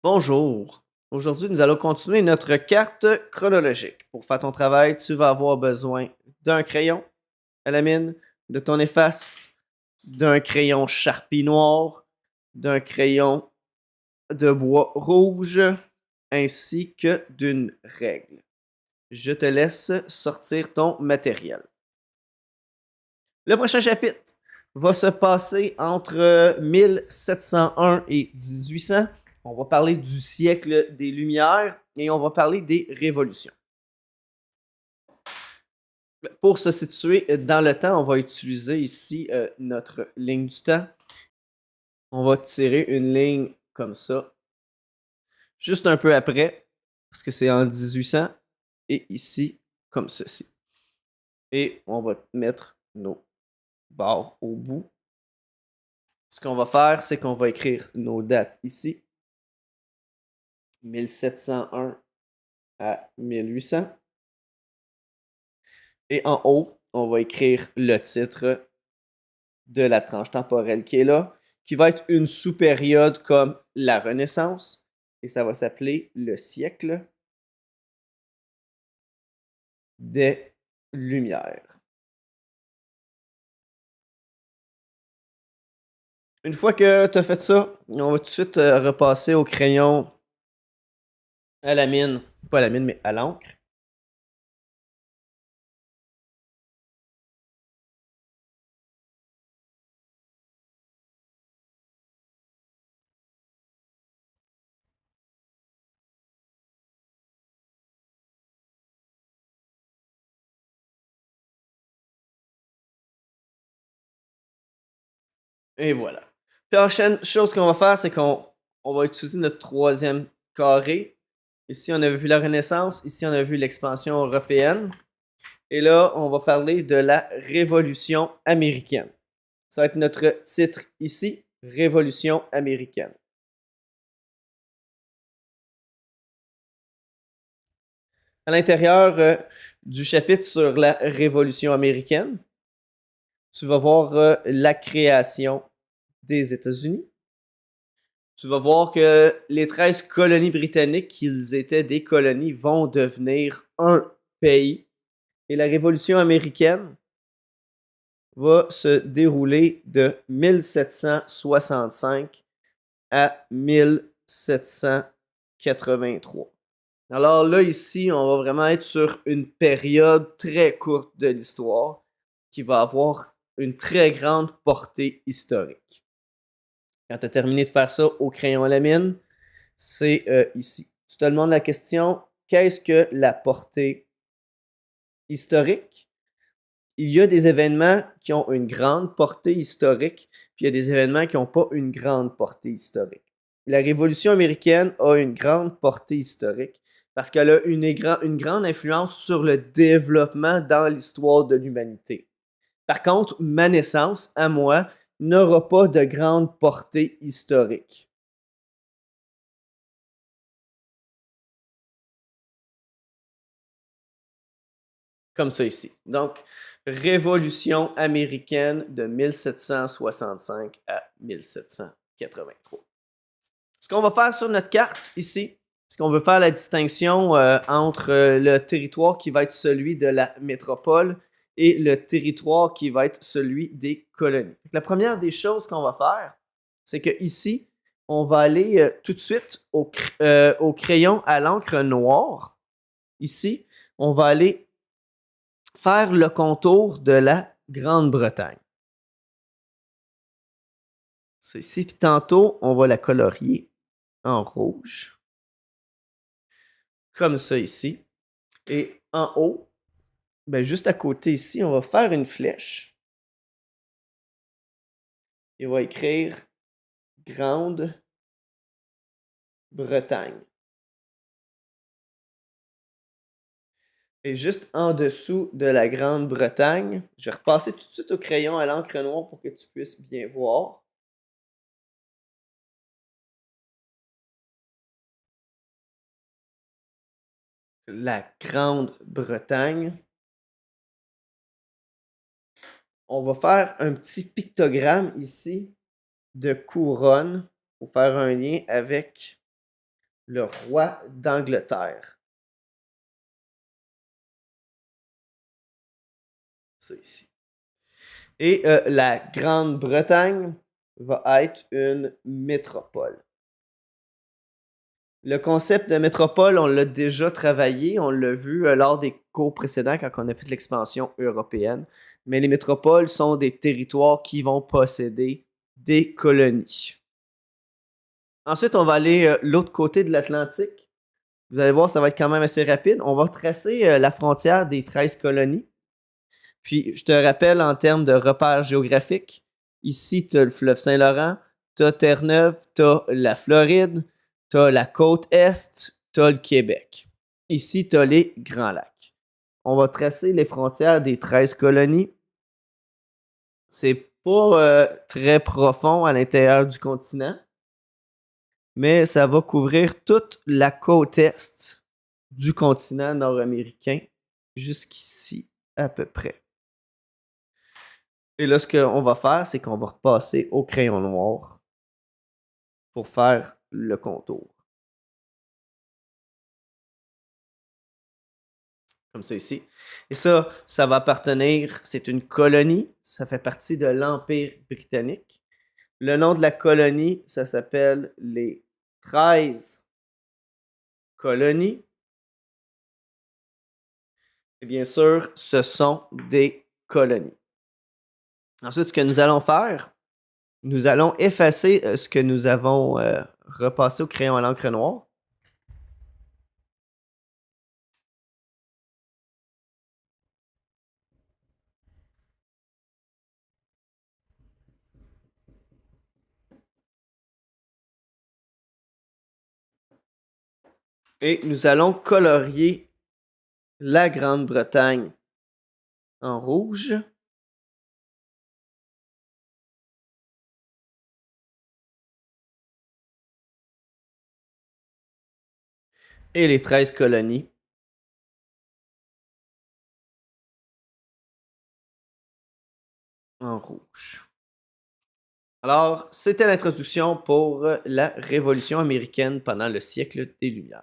Bonjour. Aujourd'hui, nous allons continuer notre carte chronologique. Pour faire ton travail, tu vas avoir besoin d'un crayon à la mine, de ton efface, d'un crayon Sharpie noir, d'un crayon de bois rouge, ainsi que d'une règle. Je te laisse sortir ton matériel. Le prochain chapitre va se passer entre 1701 et 1800. On va parler du siècle des Lumières et on va parler des révolutions. Pour se situer dans le temps, on va utiliser ici notre ligne du temps. On va tirer une ligne comme ça, juste un peu après, parce que c'est en 1800, et ici, comme ceci. Et on va mettre nos barres au bout. Ce qu'on va faire, c'est qu'on va écrire nos dates ici. 1701 à 1800. Et en haut, on va écrire le titre de la tranche temporelle qui est là, qui va être une sous-période comme la Renaissance. Et ça va s'appeler le siècle des Lumières. Une fois que tu as fait ça, on va tout de suite repasser au crayon à la mine. Pas à la mine, mais à l'encre. Et voilà. Prochaine chose qu'on va faire, c'est qu'on va utiliser notre troisième carré. Ici, on a vu la Renaissance. Ici, on a vu l'expansion européenne. Et là, on va parler de la Révolution américaine. Ça va être notre titre ici, Révolution américaine. À l'intérieur du chapitre sur la Révolution américaine, tu vas voir la création des États-Unis. Tu vas voir que les 13 colonies britanniques, qu'ils étaient des colonies, vont devenir un pays. Et la Révolution américaine va se dérouler de 1765 à 1783. Alors là, ici, on va vraiment être sur une période très courte de l'histoire qui va avoir une très grande portée historique. Quand tu as terminé de faire ça au crayon à la mine, c'est ici. Tu te demandes la question, qu'est-ce que la portée historique? Il y a des événements qui ont une grande portée historique, puis il y a des événements qui n'ont pas une grande portée historique. La Révolution américaine a une grande portée historique parce qu'elle a une grande influence sur le développement dans l'histoire de l'humanité. Par contre, ma naissance, à moi, n'aura pas de grande portée historique. Comme ça ici. Donc, Révolution américaine de 1765 à 1783. Ce qu'on va faire sur notre carte ici, c'est qu'on veut faire la distinction entre le territoire qui va être celui de la métropole et le territoire qui va être celui des colonies. La première des choses qu'on va faire, c'est que ici, on va aller tout de suite au crayon à l'encre noire. Ici, on va aller faire le contour de la Grande-Bretagne. C'est ici, puis tantôt, on va la colorier en rouge. Comme ça ici. Et en haut, ben juste à côté ici, on va faire une flèche. Et on va écrire Grande-Bretagne. Et juste en dessous de la Grande-Bretagne, je vais repasser tout de suite au crayon à l'encre noire pour que tu puisses bien voir. La Grande-Bretagne. On va faire un petit pictogramme ici de couronne pour faire un lien avec le roi d'Angleterre. Ça ici. Et la Grande-Bretagne va être une métropole. Le concept de métropole, on l'a déjà travaillé, on l'a vu lors des cours précédents quand on a fait l'expansion européenne. Mais les métropoles sont des territoires qui vont posséder des colonies. Ensuite, on va aller l'autre côté de l'Atlantique. Vous allez voir, ça va être quand même assez rapide. On va tracer la frontière des 13 colonies. Puis, je te rappelle en termes de repères géographiques, ici, tu as le fleuve Saint-Laurent, tu as Terre-Neuve, tu as la Floride, tu as la côte Est, tu as le Québec. Ici, tu as les Grands Lacs. On va tracer les frontières des 13 colonies. C'est pas très profond à l'intérieur du continent, mais ça va couvrir toute la côte Est du continent nord-américain jusqu'ici à peu près. Et là, ce qu'on va faire, c'est qu'on va repasser au crayon noir pour faire le contour. Comme ça ici. Et ça va appartenir, c'est une colonie, ça fait partie de l'Empire britannique. Le nom de la colonie, ça s'appelle les 13 colonies. Et bien sûr, ce sont des colonies. Ensuite, ce que nous allons faire, nous allons effacer ce que nous avons repassé au crayon à l'encre noire. Et nous allons colorier la Grande-Bretagne en rouge. Et les 13 colonies en rouge. Alors, c'était l'introduction pour la Révolution américaine pendant le siècle des Lumières.